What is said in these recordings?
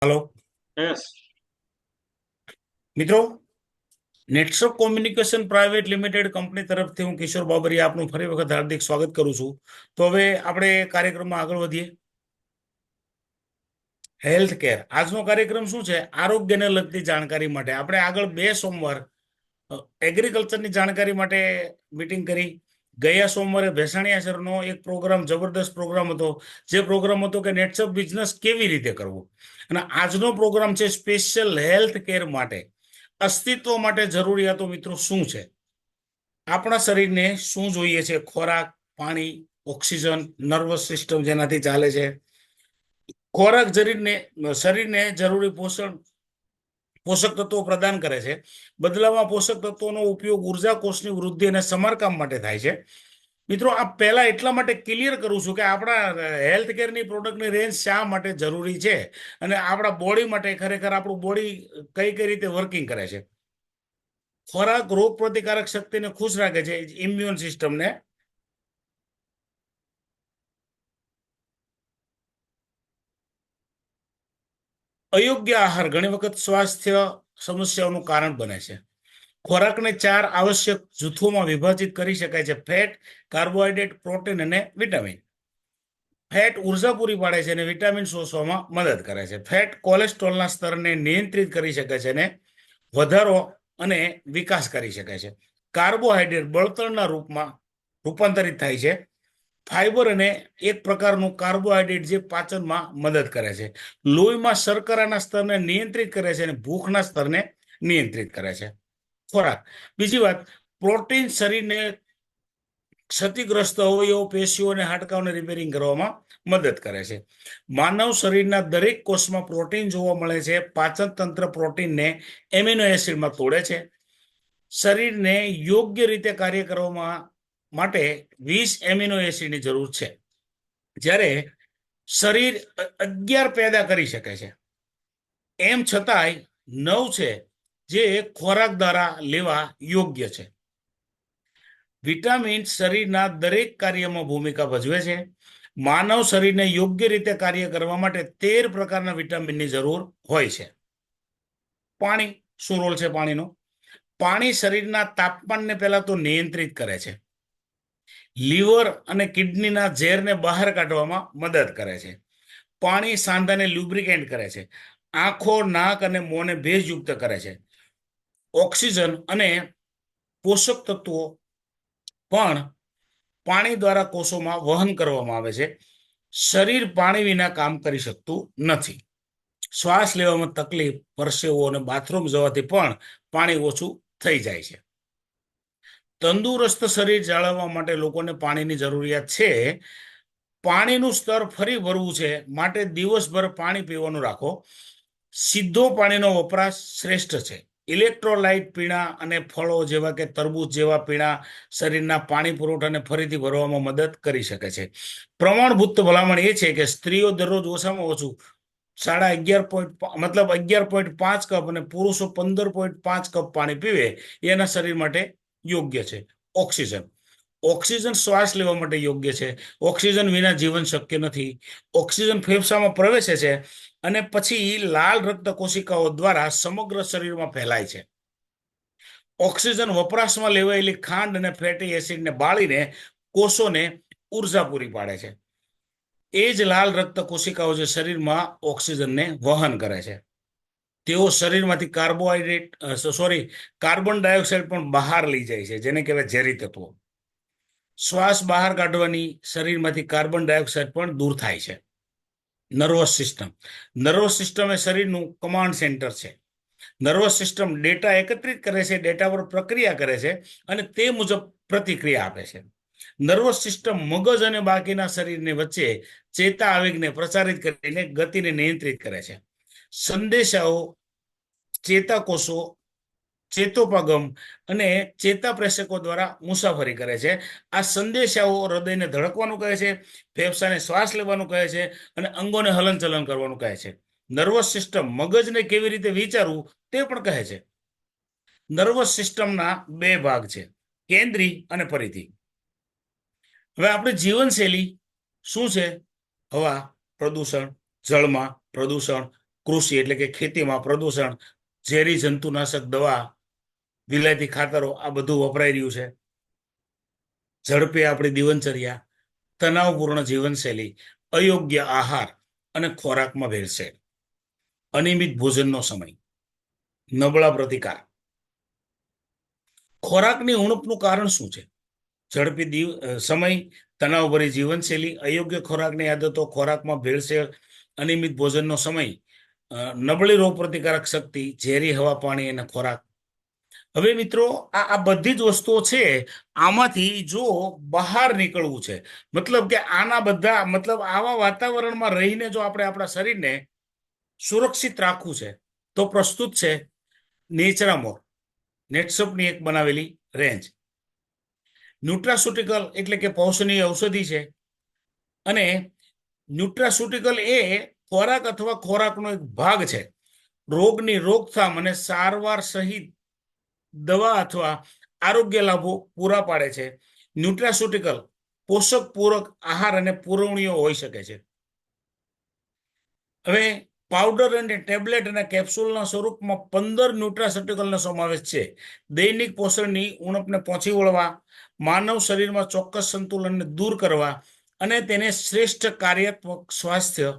હાલો yes. મિત્રો, નેટસર્ક communication private limited company તરફથી હું કિશોર બાબરિયા આપનું ફરી વખત હાર્દિક સ્વાગત કરું છું. તો હવે આપણે કાર્યક્રમમાં આગળ વધીએ. હેલ્થ કેર આજનો કાર્યક્રમ શું છે? આરોગ્યને લગતી જાણકારી માટે આપણે આગળ 2 સોમવાર એગ્રીકલ્ચરની જાણકારી માટે મીટિંગ કરી. ગયા સોમવારે ભેસાણિયા સરનો એક પ્રોગ્રામ, જબરદસ્ત પ્રોગ્રામ હતો. જે પ્રોગ્રામ હતો કે નેટસર્ક બિઝનેસ કેવી રીતે કરવું. અને આજનો પ્રોગ્રામ છે સ્પેશિયલ હેલ્થ કેર માટે. અસ્તિત્વ માટે જરૂરિયાતો મિત્રો શું છે? આપણા શરીરને શું જોઈએ છે? ખોરાક, પાણી, ઓક્સિજન, નર્વસ સિસ્ટમ જેનાથી ચાલે છે. ખોરાક શરીરને જરૂરી પોષક તત્વો પ્રદાન કરે છે. બદલામાં પોષક તત્વોનો ઉપયોગ ઉર્જા કોષની વૃદ્ધિ અને સમારકામ માટે થાય છે. મિત્રો, આ પહેલા એટલા માટે ક્લિયર કરું છું કે આપણા હેલ્થ કેરની પ્રોડક્ટની રેન્જ શા માટે જરૂરી છે અને આપણા બોડી માટે ખરેખર આપણું બોડી કઈ કઈ રીતે વર્કિંગ કરે છે. ખોરાક રોગ પ્રતિકારક શક્તિને ખુશ રાખે છે, ઇમ્યુન સિસ્ટમને. અયોગ્ય આહાર ઘણી વખત સ્વાસ્થ્ય સમસ્યાઓનું કારણ બને છે. ખોરાકને 4 આવશ્યક જૂથોમાં વિભાજિત કરી શકાય છે: ફેટ, કાર્બોહાઈડ્રેટ, પ્રોટીન અને વિટામિન. ફેટ ઉર્જા પૂરી પાડે છે અને વિટામિન શોષવામાં મદદ કરે છે. ફેટ કોલેસ્ટ્રોલના સ્તરને નિયંત્રિત કરી શકે છે અને વધારો અને વિકાસ કરી શકે છે. કાર્બોહાઈડ્રેટ બળતણના રૂપમાં રૂપાંતરિત થાય છે. ફાઈબર અને એક પ્રકારનું કાર્બોહાઈડ્રેટ જે પાચનમાં મદદ કરે છે. લોહીમાં શર્કરાના સ્તરને નિયંત્રિત કરે છે અને ભૂખના સ્તરને નિયંત્રિત કરે છે. ખોરાક. બીજી વાત, પ્રોટીન શરીરને ક્ષતિગ્રસ્ત અવયવો, પેશીઓ અને હાડકાઓને રિપેરિંગ કરવામાં મદદ કરે છે. માનવ શરીરના દરેક કોષમાં પ્રોટીન જોવા મળે છે. પાચન તંત્ર પ્રોટીનને એમિનો એસિડમાં તોડે છે. શરીરને યોગ્ય રીતે કાર્ય કરવામાં માટે 20 એમિનો એસિડની જરૂર છે, જ્યારે શરીર 11 પેદા કરી શકે છે. એમ છતાંય 9 છે જે ખોરાક દ્વારા લેવા યોગ્ય છે. વિટામિન શરીરના દરેક કાર્યમાં ભૂમિકા ભજવે છે. માનવ શરીરને યોગ્ય રીતે કાર્ય કરવા માટે 13 પ્રકારના વિટામિનની જરૂર હોય છે. પાણી. શું રોલ છે પાણીનો? પાણી શરીરના તાપમાનને પહેલા તો નિયંત્રિત કરે છે. લીવર અને કિડનીના ઝેરને બહાર કાઢવામાં મદદ કરે છે. પાણી સાંધાને લ્યુબ્રિકેન્ટ કરે છે. આંખો, નાક અને મોંને ભેજયુક્ત કરે છે. ઓક્સિજન અને પોષક તત્વો પણ પાણી દ્વારા કોષોમાં વહન કરવામાં આવે છે. શરીર પાણી વિના કામ કરી શકતું નથી. શ્વાસ લેવામાં તકલીફ, પરસેવો અને બાથરૂમ જવાથી પણ પાણી ઓછું થઈ જાય છે. તંદુરસ્ત શરીર જાળવવા માટે લોકોને પાણીની જરૂરિયાત છે. પાણીનું સ્તર ફરી ભરવું છે માટે દિવસભર પાણી પીવાનું રાખો. સીધો પાણીનો વપરાશ શ્રેષ્ઠ છે. ઇલેક્ટ્રોલાઇટ પીણા અને ફળો જેવા કે તરબૂચ જેવા પીણા શરીરના પાણી પુરવઠાને ફરીથી ભરવામાં મદદ કરી શકે છે. પ્રમાણભૂત ભલામણ એ છે કે સ્ત્રીઓ દરરોજ ઓછામાં ઓછું 11.5 મતલબ 11.5 કપ અને પુરુષો 15.5 કપ પાણી પીવે એના શરીર માટે યોગ્ય છે. ઓક્સિજન. ઓક્સિજન શ્વાસ લેવા માટે યોગ્ય છે. ઓક્સિજન વિના જીવન શક્ય નથી. ઓક્સિજન ફેફસામાં પ્રવેશે છે અને પછી લાલ રક્ત કોશિકાઓ દ્વારા સમગ્ર શરીરમાં ફેલાય છે. ઓક્સિજન વપરાશમાં લેવાયેલી ખાંડ અને ફેટી એસિડને બાળીને કોષોને ઉર્જા પૂરી પાડે છે. એ જ લાલ રક્ત કોશિકાઓ જે શરીરમાં ઓક્સિજનને વહન કરે છે. તેઓ શરીરમાંથી કાર્બન ડાયોક્સાઇડ પણ બહાર લઈ જાય છે, જેને કહેવાય ઝેરી તત્વો. શ્વાસ બહાર કાઢવાની શરીરમાંથી કાર્બન ડાયોક્સાઇડ પણ દૂર થાય છે. Nervous system. નર્વસ સિસ્ટમ એ શરીરનું કમાન્ડ સેન્ટર છે. નર્વસ સિસ્ટમ ડેટા એકત્રિત કરે છે, ડેટા પર પ્રક્રિયા કરે છે અને તે મુજબ પ્રતિક્રિયા આપે છે. નર્વસ સિસ્ટમ મગજ અને બાકીના શરીરની વચ્ચે ચેતા આવેગને પ્રસારિત કરીને ગતિને નિયંત્રિત કરે છે. સંદેશાઓ ચેતાકોષો, ચેતોપાગમ અને ચેતાપ્રેષકો દ્વારા મુસાફરી કરે છે. આ સંદેશાઓ હૃદયને ધડકવાનું કહે છે, ફેફસાને શ્વાસ લેવાનું કહે છે અને અંગોને હલનચલન કરવાનું કહે છે. નર્વસ સિસ્ટમ મગજને કેવી રીતે વિચારવું તે પણ કહે છે. નર્વસ સિસ્ટમના 2 ભાગ છે: કેન્દ્રી અને પરિધિ. હવે આપણી જીવનશૈલી શું છે? હવા પ્રદૂષણ, જળમાં પ્રદૂષણ, કૃષિ એટલે કે ખેતીમાં પ્રદૂષણ, ઝેરી જંતુનાશક દવા, વિલાયતી ખાતરો આ બધું વપરાઈ રહ્યું છે. ઝડપે આપણી દિનચર્યા, તણાવપૂર્ણ જીવનશૈલી, અયોગ્ય આહાર અને ખોરાકમાં ભેળસેળ, અનિયમિત ભોજનનો સમય, નબળા પ્રતિકાર. ખોરાકની ઉણપનું કારણ શું છે? ઝડપી સમય, તણાવભરી જીવનશૈલી, અયોગ્ય ખોરાકની આદતો, ખોરાકમાં ભેળસેળ, અનિયમિત ભોજનનો સમય, નબળી રોગપ્રતિકારક શક્તિ, ઝેરી હવા, પાણી અને ખોરાક. હવે મિત્રો, આ બધી જ વસ્તુઓ છે. આમાંથી જો બહાર નીકળવું છે, મતલબ કે આના બધા મતલબ આવા વાતાવરણમાં રહીને જો આપણે આપણા શરીરને સુરક્ષિત રાખવું છે, તો પ્રસ્તુત છે નેચરામોર, નેટસપની એક બનાવેલી રેન્જ. ન્યુટ્રાસ્યુટિકલ એટલે કે પૌષણીય ઔષધિ છે. અને ન્યુટ્રાસ્યુટિકલ એ ખોરાક અથવા ખોરાકનો એક ભાગ છે. રોગની રોકથામ અને સારવાર સહિત દવા અથવા આરોગ્ય લાભો પૂરા પાડે છે. ન્યુટ્રાસ્યુટિકલ પોષક પૂરક આહાર અને પુરવણીઓ હોઈ શકે છે. હવે પાવડર અને ટેબ્લેટ અને કેપ્સ્યુલના સ્વરૂપમાં 15 ન્યુટ્રાસ્યુટિકલનો સમાવેશ છે. દૈનિક પોષણની ઉણપને પહોંચી વળવા, માનવ શરીરમાં ચોક્કસ સંતુલનને દૂર કરવા અને તેને શ્રેષ્ઠ કાર્યાત્મક સ્વાસ્થ્ય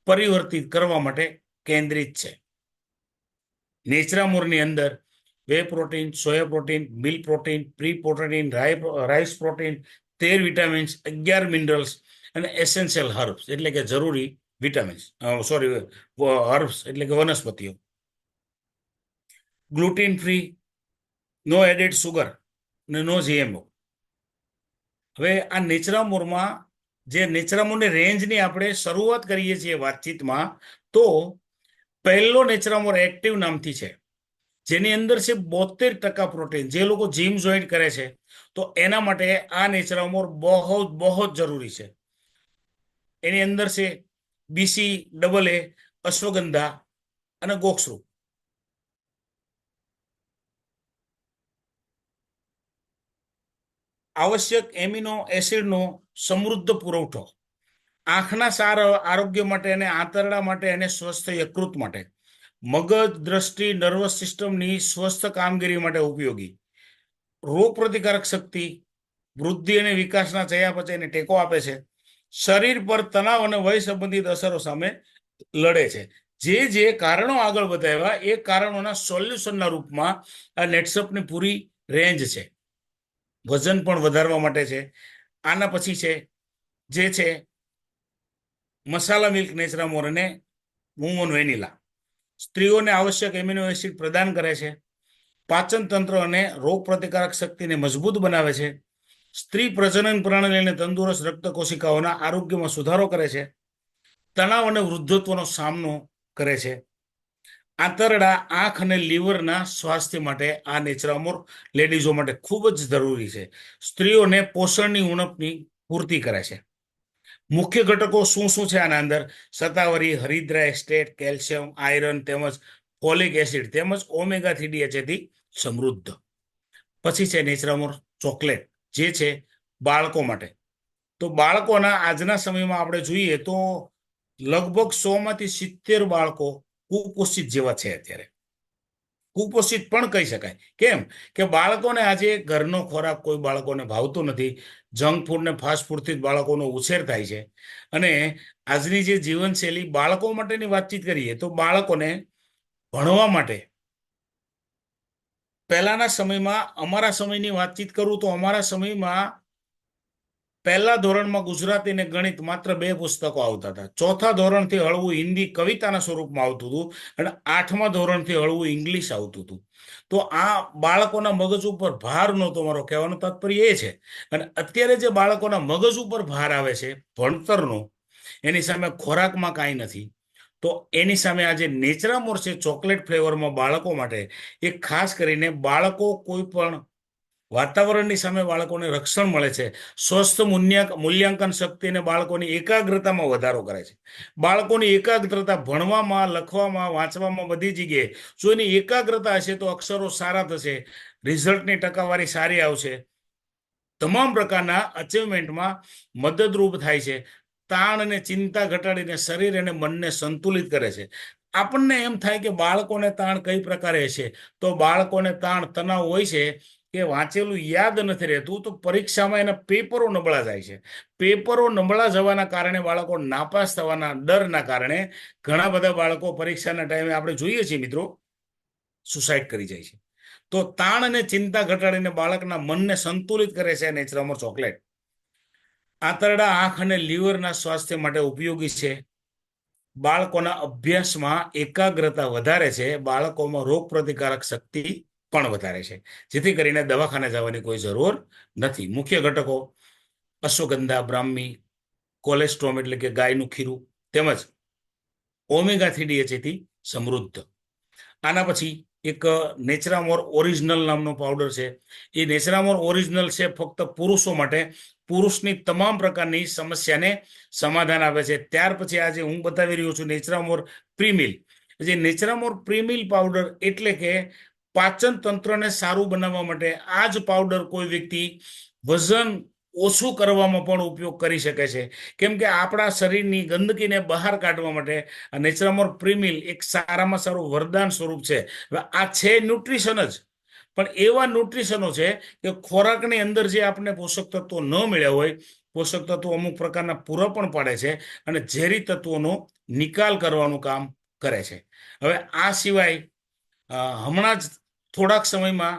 પરિવર્તિત કરવા માટે કેન્દ્રિત છે. નેચરામોરની અંદર way protein, soya protein, milk protein, pre protein, rice protein, 13 vitamins, 11 minerals અને એસેન્શિયલ હર્બ્સ એટલે કે જરૂરી વિટામિન્સ, હર્બ્સ એટલે કે વનસ્પતિઓ. ગ્લુટીન ફ્રી, નો એડેડ સુગર અને નો જીએમઓ. હવે આ નેચરામોરમાં જે નેચરામોરની રેન્જની આપણે શરૂઆત કરીએ છીએ વાતચીતમાં, તો પહેલો નેચરામોર એક્ટિવ નામથી છે, જેની અંદર છે 72% પ્રોટીન. જે લોકો જીમ જોઈન કરે છે, તો એના માટે આ નેચરામોર બહુ જ જરૂરી છે. એની અંદર છે બીસી, ડબલ એ, અશ્વગંધા અને ગોક્ષરૂ. આવશ્યક એમિનો એસિડનો સમૃદ્ધ પુરવઠો, આંખના સારા આરોગ્ય માટે અને આંતરડા માટે અને સ્વસ્થ યકૃત માટે, મગજ, દ્રષ્ટિ, નર્વસ સિસ્ટમની સ્વસ્થ કામગીરી માટે ઉપયોગી, રોગ પ્રતિકારક શક્તિ, વૃદ્ધિ અને વિકાસના ચયાપચયને ટેકો આપે છે, શરીર પર તણાવ અને વય સંબંધિત અસરો સામે લડે છે. જે કારણો આગળ બતાવ્યા એ કારણોના સોલ્યુશનના રૂપમાં આ નેટસપની પૂરી રેન્જ છે. વજન પણ વધારવા માટે છે. આના પછી છે જે છે મસાલા મિલ્ક નેચરામોર અને મૂમોન વેનીલા. સ્ત્રીઓને આવશ્યક એમિનો એસિડ પ્રદાન કરે છે, પાચન તંત્ર અને રોગ પ્રતિકારક શક્તિને મજબૂત બનાવે છે, સ્ત્રી પ્રજનન પ્રણાલીને તંદુરસ્ત રક્ત કોશિકાઓના આરોગ્યમાં સુધારો કરે છે, તણાવ અને વૃદ્ધત્વનો સામનો કરે છે, આંતરડા, આંખ અને લીવરના સ્વાસ્થ્ય માટે આ નેચરામોર લેડીઝો માટે ખૂબ જ જરૂરી છે. સ્ત્રીઓને પોષણની ઉણપની પૂર્તિ કરે છે. મુખ્ય ઘટકો શું શું છે આના અંદર? શતાવરી, હરિદ્રા એસ્ટેટ, કેલ્શિયમ, આયરન તેમજ ફોલિક એસિડ તેમજ ઓમેગા-3 DHAથી સમૃદ્ધ. પછી છે નેચરામોર ચોકલેટ, જે છે બાળકો માટે. તો બાળકોના આજના સમયમાં આપણે જોઈએ તો લગભગ 100માંથી 70 બાળકો કુપોષિત જેવા છે. અત્યારે કુપોષિત પણ કહી શકાય. કેમ કે બાળકોને આજે ઘરનો ખોરાક કોઈ બાળકોને ભાવતો નથી. જંક ફૂડ ને ફાસ્ટ ફૂડથી જ બાળકોનો ઉછેર થાય છે. અને આજની જે જીવનશૈલી, બાળકો માટેની વાતચીત કરીએ તો બાળકોને ભણવા માટે પહેલાના સમયમાં, અમારા સમયની વાતચીત કરું તો અમારા સમયમાં પહેલા ધોરણમાં ગુજરાતી અને ગણિત માત્ર 2 પુસ્તકો આવતા હતા. ચોથા ધોરણથી હળવું હિન્દી કવિતાના સ્વરૂપમાં આવતું હતું અને 8મા ધોરણથી હળવું ઇંગ્લિશ આવતું હતું. તો આ બાળકોના મગજ ઉપર ભાર નહોતો. મારો કહેવાનો તાત્પર્ય એ છે. અને અત્યારે જે બાળકોના મગજ ઉપર ભાર આવે છે ભણતરનો, એની સામે ખોરાકમાં કાંઈ નથી. તો એની સામે આજે નેચરામોર છે ચોકલેટ ફ્લેવરમાં બાળકો માટે, એ ખાસ કરીને બાળકો કોઈ પણ વાતાવરણની સામે બાળકોને રક્ષણ મળે છે. સ્વસ્થ મૂલ્યાંકન શક્તિ અને બાળકોની એકાગ્રતામાં વધારો કરે છે. બાળકોની એકાગ્રતા ભણવામાં, લખવામાં, વાંચવામાં બધી જગ્યાએ, જો એની એકાગ્રતા હશે તો અક્ષરો સારા થશે, રિઝલ્ટની ટકાવારી સારી આવશે, તમામ પ્રકારના અચીવમેન્ટમાં મદદરૂપ થાય છે. તાણ અને ચિંતા ઘટાડીને શરીર અને મનને સંતુલિત કરે છે. આપણને એમ થાય કે બાળકોને તાણ કઈ પ્રકારે છે, તો બાળકોને તાણ તણાવ હોય છે કે વાંચેલું યાદ નથી રહેતું, તો પરીક્ષામાં એના પેપરો નબળા જાય છે. પેપરો નબળા જવાના કારણે બાળકો નાપાસ થવાના ડરના કારણે ઘણા બધા બાળકો પરીક્ષાના ટાઈમે આપણે જોઈએ છીએ મિત્રો, સુસાઇડ કરી જાય છે. તો તાણ અને ચિંતા ઘટાડીને બાળકના મનને સંતુલિત કરે છે નેચરમોર ચોકલેટ. આંતરડા, આંખ અને લીવરના સ્વાસ્થ્ય માટે ઉપયોગી છે. બાળકોના અભ્યાસમાં એકાગ્રતા વધારે છે. બાળકોમાં રોગ પ્રતિકારક શક્તિ પણ વધારે છે, જેથી કરીને દવાખાને જવાની કોઈ જરૂર નથી. મુખ્ય ઘટકો: અશ્વગંધા, બ્રાહ્મી, કોલેસ્ટ્રોમ એટલે કે ગાયનું ખીરું, તેમજ ઓમેગા-3 DHA થી સમૃદ્ધ. આના પછી એક નેચરામોર ઓરિજિનલ નામનો પાવડર છે. એ નેચરામોર ઓરિજિનલ છે ફક્ત પુરુષો માટે. પુરુષની તમામ પ્રકારની સમસ્યાને સમાધાન આપે છે. ત્યાર પછી આજે હું બતાવી રહ્યો છું નેચરામોર પ્રીમિલ. જે નેચરામોર પ્રીમિલ પાવડર એટલે કે પાચન તંત્રને સારું બનાવવા માટે આ જ પાવડર કોઈ વ્યક્તિ વજન ઓછું કરવામાં પણ ઉપયોગ કરી શકે છે. કેમ કે આપણા શરીરની ગંદકીને બહાર કાઢવા માટે આ નેચરામોર પ્રીમિલ એક સારામાં સારું વરદાન સ્વરૂપ છે. હવે આ છે ન્યુટ્રિશન જ, પણ એવા ન્યુટ્રિશનો છે કે ખોરાકની અંદર જે આપણને પોષક તત્વો ન મળ્યા હોય, પોષક તત્વો અમુક પ્રકારના પૂરા પણ પાડે છે અને ઝેરી તત્વોનો નિકાલ કરવાનું કામ કરે છે. હવે આ સિવાય હમણાં જ થોડાક સમયમાં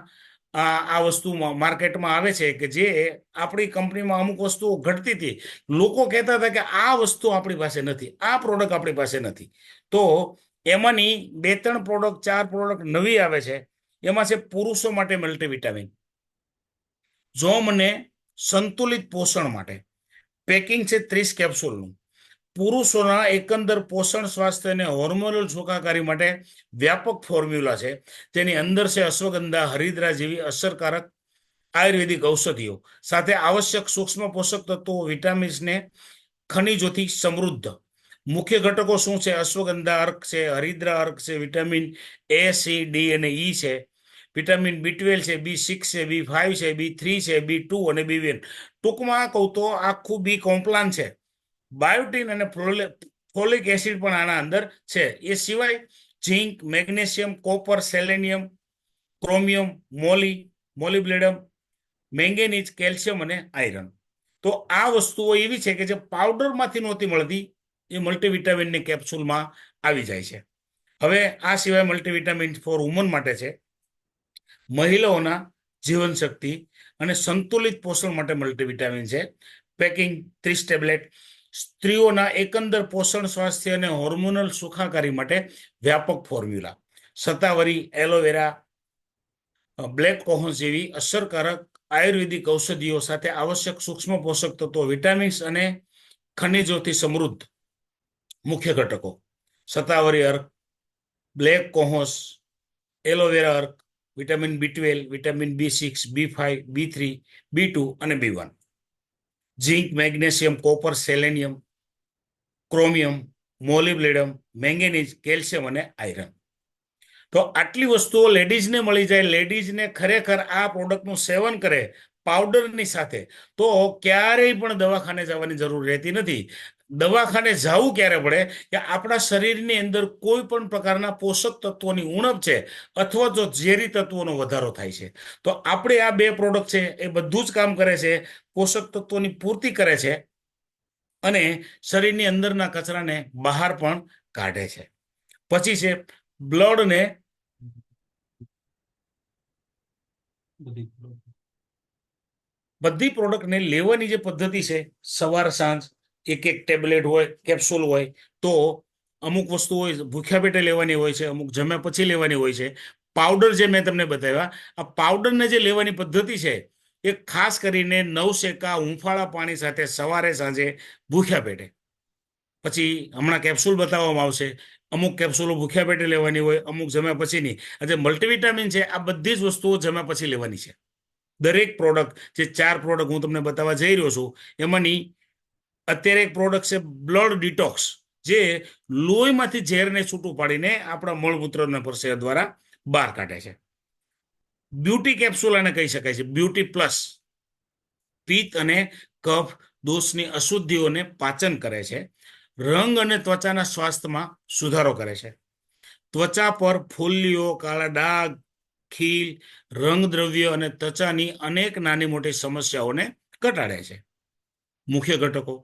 આ વસ્તુ માર્કેટમાં આવે છે કે જે આપણી કંપનીમાં અમુક વસ્તુઓ ઘટતી હતી. લોકો કહેતા હતા કે આ વસ્તુ આપણી પાસે નથી, આ પ્રોડક્ટ આપણી પાસે નથી. તો એમાંની 2-3 પ્રોડક્ટ, 4 પ્રોડક્ટ નવી આવે છે. એમાં છે પુરુષો માટે મલ્ટીવિટામિન, જો મને સંતુલિત પોષણ માટે. પેકિંગ છે 30 કેપ્સ્યુલનું. પુરુષોના એકંદર પોષણ, સ્વાસ્થ્ય અને હોર્મોનલ સુખાકારી માટે વ્યાપક ફોર્મ્યુલા છે. તેની અંદર છે અશ્વગંધા, હરિદ્રા જેવી અસરકારક આયુર્વેદિક ઔષધિઓ સાથે આવશ્યક સૂક્ષ્મ પોષક તત્વો, વિટામિન્સને ખનિજોથી સમૃદ્ધ. મુખ્ય ઘટકો શું છે? અશ્વગંધા અર્ક છે, હરિદ્રા અર્ક છે, વિટામિન A, C, D અને E છે, વિટામિન B12 છે, B6 છે, B5 છે, B3 છે, B2 અને B1. ટૂંકમાં કહું તો આખું બી કોમ્પ્લાન છે. બાયોટીન અને ફોલિક એસિડ પણ આના અંદર છે. એ સિવાય zinc, magnesium, copper, selenium, chromium, molybdenum, manganese, calcium અને આયરન. તો આ વસ્તુઓ એવી છે કે જે પાવડરમાંથી નહોતી મળતી, એ મલ્ટીવિટામિનની કેપ્સ્યુલમાં આવી જાય છે. હવે આ સિવાય મલ્ટીવિટામિન ફોર વુમન માટે છે. મહિલાઓના જીવનશક્તિ અને સંતુલિત પોષણ માટે મલ્ટીવિટામિન છે. Packing 30 tablet. સ્ત્રીઓના એકંદર પોષણ, સ્વાસ્થ્ય અને હોર્મોનલ સુખાકારી માટે વ્યાપક ફોર્મ્યુલા. શતાવરી, એલોવેરા, બ્લેક કોહોન્સ જેવી અસરકારક આયુર્વેદિક ઔષધિઓ સાથે આવશ્યક સૂક્ષ્મ પોષક તત્વો, વિટામિન્સ અને ખનિજોથી સમૃદ્ધ. મુખ્ય ઘટકો: શતાવરી અર્ક, બ્લેક કોહોસ, એલોવેરા અર્ક, vitamin B12, vitamin B6, B5, B3, B2 અને B1. Zinc, magnesium, copper, selenium, chromium, molybdenum, manganese, calcium અને આયરન. તો આટલી વસ્તુઓ લેડીઝને મળી જાય. લેડીઝને ખરેખર આ પ્રોડક્ટનું સેવન કરે પાવડરની સાથે, તો ક્યારેય પણ દવાખાને જવાની જરૂર રહેતી નથી. દવાખાને જવું ક્યારે પડે કે આપણા શરીરની અંદર કોઈ પણ પ્રકારના પોષક તત્વોની ઉણપ છે અથવા તો ઝેરી તત્વોનો વધારો થાય છે. તો આપણે આ 2 પ્રોડક્ટ છે એ બધું જ કામ કરે છે, પોષક તત્વોની પૂર્તિ કરે છે અને શરીરની અંદરના કચરાને બહાર પણ કાઢે છે. પછી છે બ્લડને બધી પ્રોડક્ટને લેવાની જે પદ્ધતિ છે, સવાર સાંજ એક ટેબ્લેટ હોય, કેપ્સ્યુલ હોય. તો અમુક વસ્તુ હોય ભૂખ્યા પેટે લેવાની હોય છે, અમુક જમ્યા પછી લેવાની હોય છે. પાવડર જે મેં તમને બતાવ્યા, આ પાવડરને જે લેવાની પદ્ધતિ છે એ ખાસ કરીને નવશેકા હુંફાળા પાણી સાથે સવારે સાંજે ભૂખ્યા પેટે. પછી હમણાં કેપ્સ્યુલ બતાવવામાં આવશે. અમુક કેપ્સ્યુલો ભૂખ્યા પેટે લેવાની હોય, અમુક જમ્યા પછીની. આજે મલ્ટીવિટામિન છે, આ બધી જ વસ્તુઓ જમ્યા પછી લેવાની છે. દરેક પ્રોડક્ટ, જે 4 પ્રોડક્ટ હું તમને બતાવવા જઈ રહ્યો છું, એમાંની અત્યારે એક પ્રોડક્ટ છે બ્લડ ડિટોક્સ, જે લોહીમાંથી ઝેરને છૂટું પાડીને આપણા મળમૂત્રના પરસેવા દ્વારા બહાર કાઢે છે. બ્યુટી કેપ્સ્યુલ આને કહી શકાય છે, બ્યુટી પ્લસ. પિત્ત અને કફ દોષની અશુદ્ધિઓને પાચન કરે છે. રંગ અને ત્વચાના સ્વાસ્થ્યમાં સુધારો કરે છે. ત્વચા પર ફોલ્લીઓ, કાળા ડાઘ, ખીલ, રંગદ્રવ્ય અને ત્વચાની અનેક નાની મોટી સમસ્યાઓને ઘટાડે છે. મુખ્ય ઘટકો: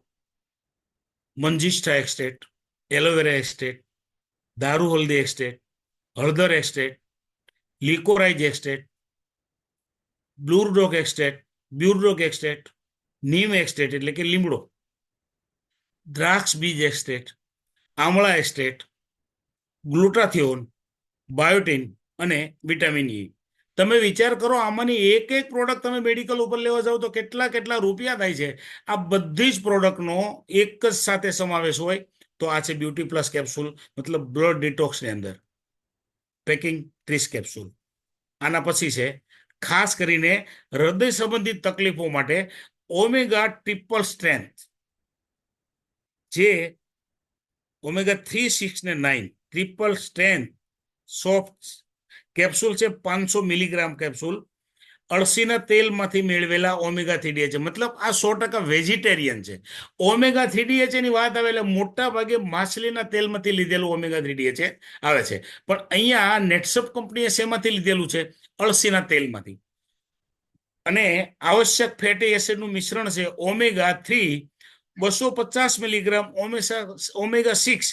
મંજિષ્ઠા એક્સટ્રેક્ટ, એલોવેરા એક્સટ્રેક્ટ, દારૂ હલ્દી એક્સટ્રેક્ટ, હળદર એક્સટ્રેક્ટ, લિકોરાઇઝ એક્સટ્રેક્ટ, બ્યુરડોક એક્સટ્રેક્ટ, નીમ એક્સટ્રેક્ટ એટલે કે લીમડો, દ્રાક્ષ બીજ એક્સટ્રેક્ટ, આમળા એક્સટ્રેક્ટ, ગ્લુટાથિયોન, બાયોટિન અને વિટામિન ઈ. તમે વિચાર કરો, આમાંની એક એક પ્રોડક્ટ તમે મેડિકલ ઉપર લેવા જાઓ તો કેટલા કેટલા રૂપિયા થાય છે. આ બધી જ પ્રોડક્ટનો એક જ સાથે સમાવેશ હોય તો આ છે બ્યુટી પ્લસ કેપ્સ્યુલ, મતલબ બ્લડ ડિટોક્સની અંદર પેકિંગ 30 કેપ્સ્યુલ. આના પછી છે ખાસ કરીને હૃદય સંબંધિત તકલીફો માટે ઓમેગા ટ્રિપલ સ્ટ્રેન્થ, જે ઓમેગા 3, 6 ને 9 ટ્રિપલ સ્ટ્રેન્થ સોફ્ટ કેપ્સ્યુલ છે. 500 મિલીગ્રામ કેપ્સ્યુલ અળસીના તેલમાંથી મેળવેલા ઓમેગા 3 છે. મતલબ આ 100% વેજીટેરિયન છે. ઓમેગા 3 ની વાત આવે એટલે મોટા ભાગે માછલીના તેલમાંથી લીધેલું ઓમેગા 3 છે આવે છે. પણ અહીંયા નેટસપ કંપનીએ શેમાંથી લીધેલું છે? અળસીના તેલમાંથી. અને આવશ્યક ફેટી એસિડનું મિશ્રણ છે ઓમેગા 3 250 મિલીગ્રામ, ઓમેગા 6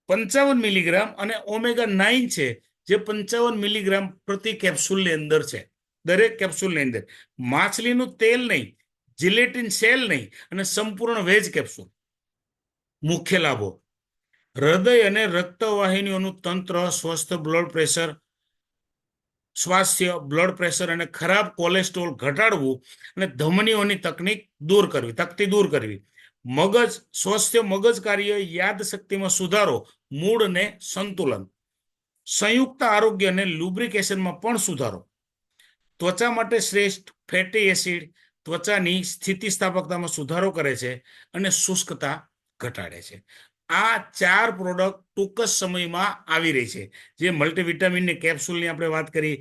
55 મિલીગ્રામ અને ઓમેગા 9 છે જે 55 મિલીગ્રામ પ્રતિ કેપ્સ્યુલની અંદર છે. દરેક કેપ્સ્યુલની અંદર માછલીનું તેલ નહીં, જિલેટિન સેલ નહીં અને સંપૂર્ણ વેજ કેપ્સ્યુલ. મુખ્ય લાભો: હૃદય અને રક્તવાહિનીઓનું તંત્ર સ્વસ્થ, બ્લડ પ્રેશર સ્વાસ્થ્ય, બ્લડ પ્રેશર અને ખરાબ કોલેસ્ટ્રોલ ઘટાડવું અને ધમનીઓની તકતી દૂર કરવી. મગજ સ્વસ્થ મગજ કાર્ય, યાદશક્તિમાં સુધારો, મૂડ અને સંતુલન, સંયુક્ત આરોગ્ય અને લુબ્રિકેશનમાં પણ સુધારો. ત્વચા માટે શ્રેષ્ઠ ફેટી એસિડ ત્વચાની સ્થિતિસ્થાપકતામાં સુધારો કરે છે અને શુષ્કતા ઘટાડે છે. આ 4 પ્રોડક્ટ ટૂંક જ સમયમાં આવી રહી છે. જે મલ્ટીવિટામિનની કેપ્સ્યુલની આપણે વાત કરી,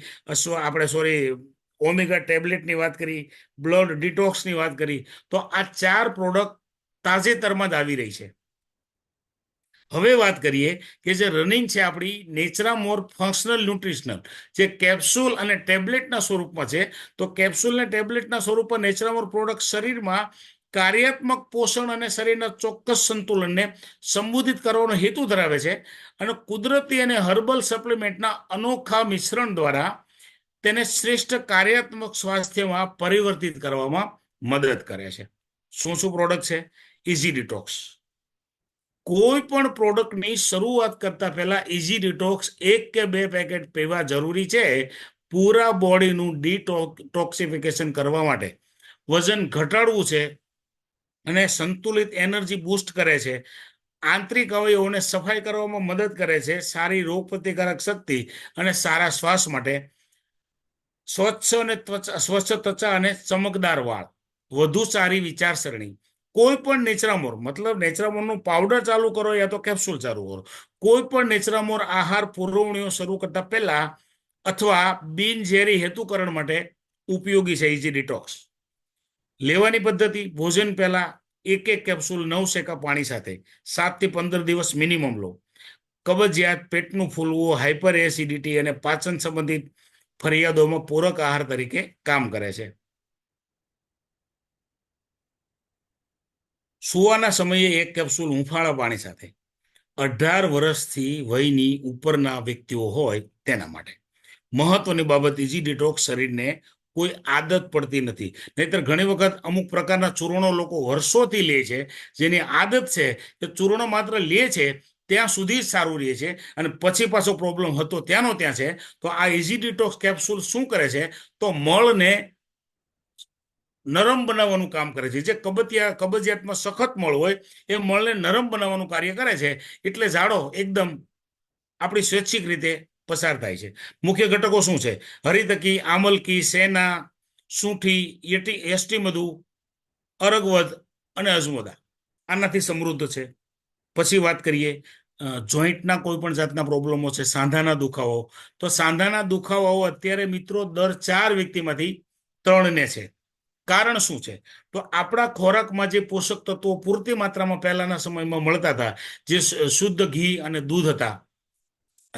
ઓમેગા ટેબ્લેટની વાત કરી, બ્લડ ડિટોક્સની વાત કરી, તો આ 4 પ્રોડક્ટ તાજેતરમાં જ આવી રહી છે. હવે વાત કરીએ કે જે રનિંગ છે આપણી નેચરામોર ફંક્શનલ ન્યુટ્રિશનલ, જે કેપ્સ્યુલ અને ટેબ્લેટના સ્વરૂપમાં છે. તો કેપ્સ્યુલ અને ટેબ્લેટના સ્વરૂપમાં નેચરામોર પ્રોડક્ટ શરીરમાં કાર્યાત્મક પોષણ અને શરીરના ચોક્કસ સંતુલનને સંબોધિત કરવાનો હેતુ ધરાવે છે અને કુદરતી અને હર્બલ સપ્લિમેન્ટના અનોખા મિશ્રણ દ્વારા તેને શ્રેષ્ઠ કાર્યાત્મક સ્વાસ્થ્યમાં પરિવર્તિત કરવામાં મદદ કરે છે. શું શું પ્રોડક્ટ છે? Easy detox. કોઈ પણ પ્રોડક્ટની શરૂઆત કરતા પહેલા ઇઝી ડિટોક્સ 1 કે 2 પેકેટ પીવા જરૂરી છે, પૂરા બોડીનું ડિટોક્સિફિકેશન કરવા માટે. વજન ઘટાડવું છે અને સંતુલિત એનર્જી બૂસ્ટ કરે છે. આંતરિક અવયવોને સફાઈ કરવામાં મદદ કરે છે. સારી રોગપ્રતિકારક શક્તિ અને સારા શ્વાસ માટે. સ્વચ્છ ત્વચા અને ચમકદાર વાળ. વધુ સારી વિચારસરણી. કોઈ પણ નેચરામોર, મતલબ નેચરામોરનું પાવડર ચાલુ કરો યા તો કેપ્સ્યુલ ચાલુ કરો, કોઈ પણ નેચરામોર આહાર પુરવણીઓ શરૂ કરતા પહેલા અથવા બિનઝેરી હેતુકરણ માટે ઉપયોગી છે. ઇઝી ડિટોક્સ લેવાની પદ્ધતિ: ભોજન પહેલા 1 કેપ્સ્યુલ 9 સેકા પાણી સાથે 7 થી 15 દિવસ મિનિમમ લો. કબજિયાત, પેટનું ફૂલવું, હાઇપર એસિડિટી અને પાચન સંબંધિત ફરિયાદોમાં પૂરક આહાર તરીકે કામ કરે છે. સુવાના સમયે 1 કેપ્સ્યુલ હુંફાળા પાણી સાથે 18 વર્ષથી વયની ઉપરના વ્યક્તિઓ હોય તેના માટે. મહત્વની બાબત: ઇઝી ડિટોક્સ શરીરને કોઈ આદત પડતી નથી. નહીતર ઘણી વખત અમુક પ્રકારના ચૂર્ણો લોકો વર્ષોથી લે છે, જેની આદત છે કે ચૂર્ણ માત્ર લે છે ત્યાં સુધી જ સારું રહે છે અને પછી પાછો પ્રોબ્લેમ હતો ત્યાંનો ત્યાં છે. તો આ ઇઝી ડિટોક્સ કેપ્સ્યુલ શું કરે છે? તો મળને નરમ બનાવવાનું કામ કરે છે. જે કબજિયાતમાં સખત મળ હોય એ મળને નરમ બનાવવાનું કાર્ય કરે છે, એટલે ઝાડો એકદમ આપણી સ્વૈચ્છિક રીતે પસાર થાય છે. મુખ્ય ઘટકો શું છે? હરિતકી, આમલકી, સેના, સૂંઠી, એસ્ટી મધુ, અરગવદ અને અજમોદા આનાથી સમૃદ્ધ છે. પછી વાત કરીએ જોઈન્ટના કોઈ પણ જાતના પ્રોબ્લેમો છે, સાંધાના દુખાવો. તો સાંધાના દુખાવાઓ અત્યારે મિત્રો દર 4 વ્યક્તિમાંથી 3ને છે. કારણ શું છે? તો આપણા ખોરાકમાં જે પોષક તત્વો પૂરતી માત્રામાં પહેલાના સમયમાં મળતા હતા, જે શુદ્ધ ઘી અને દૂધ હતા,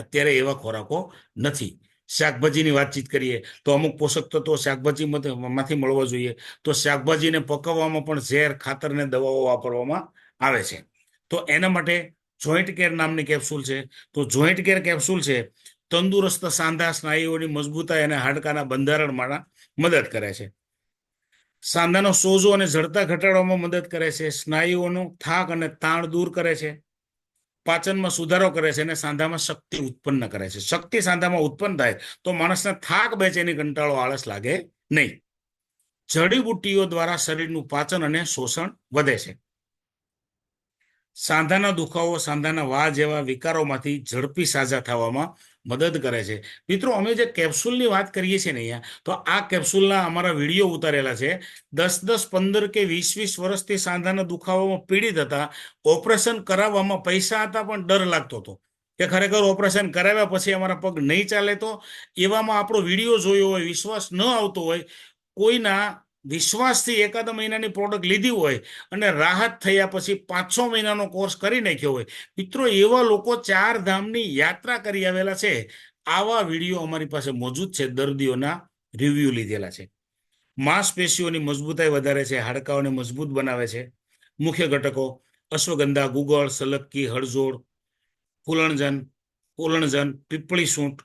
અત્યારે એવા ખોરાકો નથી. શાકભાજીની વાતચીત કરીએ તો અમુક પોષક તત્વો શાકભાજીમાંથી મળવા જોઈએ. તો શાકભાજીને પકવવામાં પણ ઝેર, ખાતર ને દવાઓ વાપરવામાં આવે છે. તો એના માટે જોઈન્ટ કેર નામની કેપ્સ્યુલ છે. તો જોઈન્ટ કેર કેપ્સ્યુલ છે તંદુરસ્ત સાંધા, સ્નાયુઓની મજબૂતાઈ અને હાડકાના બંધારણમાં મદદ કરે છે. સાંધાનો સોજો અને જડતા ઘટાડવામાં મદદ કરે છે. સ્નાયુઓનો થાક અને તાણ દૂર કરે છે. પાચનમાં સુધારો કરે છે અને સાંધામાં શક્તિ ઉત્પન્ન કરે છે. શક્તિ સાંધામાં ઉત્પન્ન થાય તો માણસને થાક, બેચેની, કંટાળો, આળસ લાગે નહીં. જડીબુટ્ટીઓ દ્વારા શરીરનું પાચન અને શોષણ વધે છે. સાંધાના દુખાવો, સાંધાના વા જેવા વિકારોમાંથી ઝડપી સાજા થવામાં મદદ કરે છે. મિત્રો, અમે જે કેપ્સ્યુલની વાત કરીએ છીએ ને અહીંયા, તો આ કેપ્સ્યુલના અમારા વિડીયો ઉતારેલા છે. 10-10, 15 કે 20-20 વર્ષથી સાંધાના દુખાવામાં પીડિત હતા. ઓપરેશન કરાવવામાં પૈસા હતા પણ ડર લાગતો હતો કે ખરેખર ઓપરેશન કરાવ્યા પછી અમારા પગ નહીં ચાલે. તો એવામાં આપણો વિડીયો જોયો હોય, વિશ્વાસ ન આવતો હોય, કોઈના વિશ્વાસથી એકાદ મહિનાની પ્રોડક્ટ લીધી હોય અને રાહત થયા પછી 5-6 મહિનાનો કોર્સ કરી નાખ્યો હોય. મિત્રો, એવા લોકો 4 ધામની યાત્રા કરી આવેલા છે. આવા વિડીયો અમારી પાસે મોજૂદ છે. દર્દીઓના રિવ્યુ લીધેલા છે. માંસપેશીઓની મજબૂતાઈ વધારે છે. હાડકાઓને મજબૂત બનાવે છે. મુખ્ય ઘટકો: અશ્વગંધા, ગુગળ, સલક્કી, હળજોળ, ફૂલણજન, પીપળી સૂંઠ,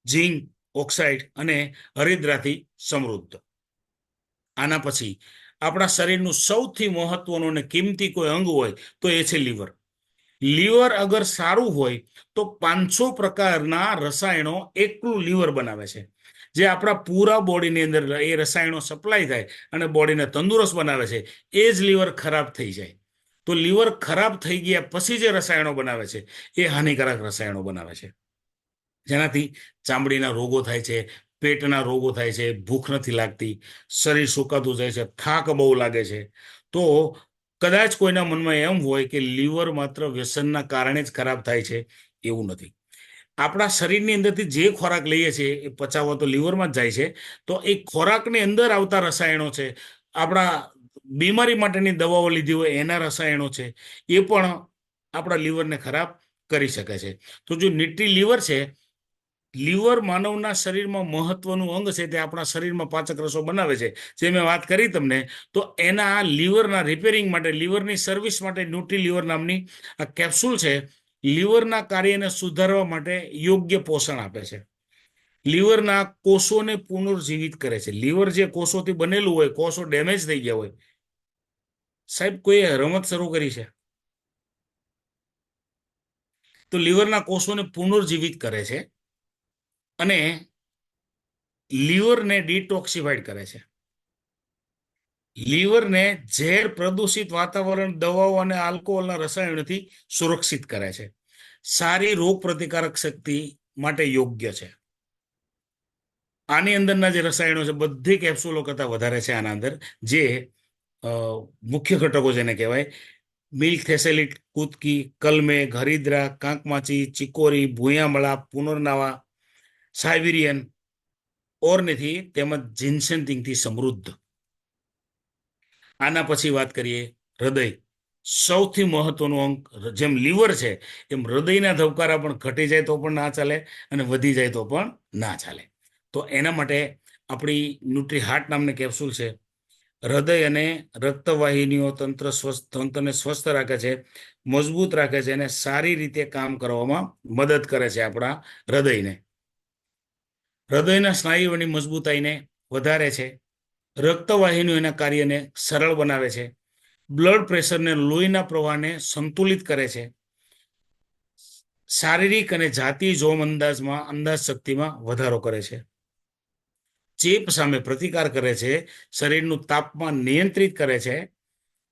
ઝીંક ઓક્સાઇડ અને હરિદ્રાથી સમૃદ્ધ. આના પછી આપણા શરીરનું સૌથી મહત્વનું અને કિંમતી કોઈ અંગ હોય તો એ છે લીવર. લીવર અગર સારું હોય તો 500 પ્રકારના રસાયણો એકલું લીવર બનાવે છે, જે આપણા પૂરા બોડીની અંદર એ રસાયણો સપ્લાય થાય અને બોડીને તંદુરસ્ત બનાવે છે. એ જ લીવર ખરાબ થઈ જાય તો લીવર ખરાબ થઈ ગયા પછી જે રસાયણો બનાવે છે એ હાનિકારક રસાયણો બનાવે છે, જેનાથી ચામડીના રોગો થાય છે, પેટના રોગો થાય છે, ભૂખ નથી લાગતી, શરીર સુકાતું જાય છે, થાક બહુ લાગે છે. તો કદાચ કોઈના મનમાં એમ હોય કે લીવર માત્ર વ્યસનના કારણે જ ખરાબ થાય છે, એવું નથી. આપણા શરીરની અંદરથી જે ખોરાક લઈએ છીએ એ પચાવવા તો લીવરમાં જ જાય છે. તો એ ખોરાકની અંદર આવતા રસાયણો છે, આપણા બીમારી માટેની દવાઓ લીધી હોય એના રસાયણો છે, એ પણ આપણા લીવરને ખરાબ કરી શકે છે. તો જો નીટ્રી લીવર છે, લીવર માનવના શરીરમાં મહત્વનું અંગ છે. તે આપણા શરીરમાં પાચક રસો બનાવે છે, જે મેં વાત કરી તમને. તો એના લીવરના રિપેરિંગ માટે, લીવરની સર્વિસ માટે ન્યુટ્રી લીવર નામની આ કેપ્સ્યુલ છે. લીવરના કાર્યને સુધારવા માટે યોગ્ય પોષણ આપે છે. લીવરના કોષોને પુનર્જીવિત કરે છે. લીવર જે કોષોથી બનેલું હોય, કોષો ડેમેજ થઈ ગયા હોય, સાહેબ કોઈ રમત શરૂ કરી છે તો લીવરના કોષોને પુનર્જીવિત કરે છે અને લીવરને ડિટોક્સિફાઈડ કરે છે. લીવરને ઝેર, પ્રદૂષિત વાતાવરણ, દવાઓ અને આલ્કોહોલના રસાયણોથી સુરક્ષિત કરે છે. સારી રોગ પ્રતિકારક શક્તિ માટે યોગ્ય છે. આની અંદરના જે રસાયણો છે બધી કેપ્સ્યુલો કરતાં વધારે છે આના અંદર. જે મુખ્ય ઘટકો જેને કહેવાય: મિલ્ક થેસેલિટ, કૂદકી, કલમેઘ, હરિદ્રા, કાંકમાચી, ચિકોરી, ભૂયામળા, પુનર્નાવા, સાઇબિરિયન, ઓર્નિથી તેમજ જીન્સેન્થિંગથી સમૃદ્ધ. આના પછી વાત કરીએ હૃદય. સૌથી મહત્વનું અંગ, જેમ લીવર છે એમ હૃદયના ધબકારા પણ ઘટી જાય તો પણ ના ચાલે અને વધી જાય તો પણ ના ચાલે. તો એના માટે આપણી ન્યુટ્રી હાર્ટ નામની કેપ્સ્યુલ છે. હૃદય અને રક્તવાહિનીઓ તંત્રને સ્વસ્થ રાખે છે, મજબૂત રાખે છે અને સારી રીતે કામ કરવામાં મદદ કરે છે આપણા હૃદયને. હૃદયના સ્નાયુઓની મજબૂતાઈને વધારે છે. રક્તવાહિનીઓના કાર્યને સરળ બનાવે છે. બ્લડ પ્રેશરને, લોહીના પ્રવાહને સંતુલિત કરે છે. શારીરિક અને જાતીય જોમ અંદાજ શક્તિમાં વધારો કરે છે. ચેપ સામે પ્રતિકાર કરે છે. શરીરનું તાપમાન નિયંત્રિત કરે છે.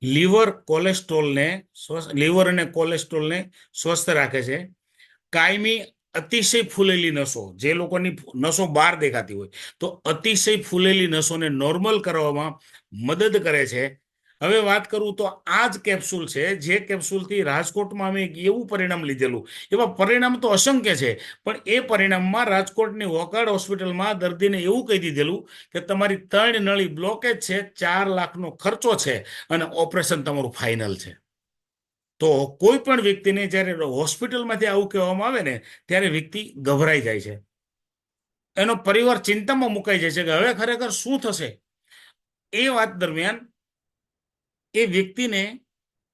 લીવર અને કોલેસ્ટ્રોલને સ્વસ્થ રાખે છે. કાયમી અતિશય ફૂલેલી નસો, જે લોકોની નસો બહાર દેખાતી હોય, તો અતિશય ફૂલેલી નસોને નોર્મલ કરવામાં મદદ કરે છે. હવે વાત કરું તો આ જ કેપ્સ્યુલ છે, જે કેપ્સ્યુલથી રાજકોટમાં અમે એવું પરિણામ લીધેલું. એવા પરિણામ તો અસંખ્ય છે, પણ એ પરિણામમાં રાજકોટની વોકાર્ડ હોસ્પિટલમાં દર્દીને એવું કહી દીધેલું કે તમારી 3 નળી બ્લોકેજ છે, 4 લાખનો ખર્ચો છે અને ઓપરેશન તમારું ફાઇનલ છે. તો કોઈ પણ વ્યક્તિને જ્યારે હોસ્પિટલમાંથી આવું કહેવામાં આવે ને ત્યારે વ્યક્તિ ગભરાઈ જાય છે, એનો પરિવાર ચિંતામાં મુકાઈ જાય છે કે હવે ખરેખર શું થશે. એ વાત દરમિયાન એ વ્યક્તિને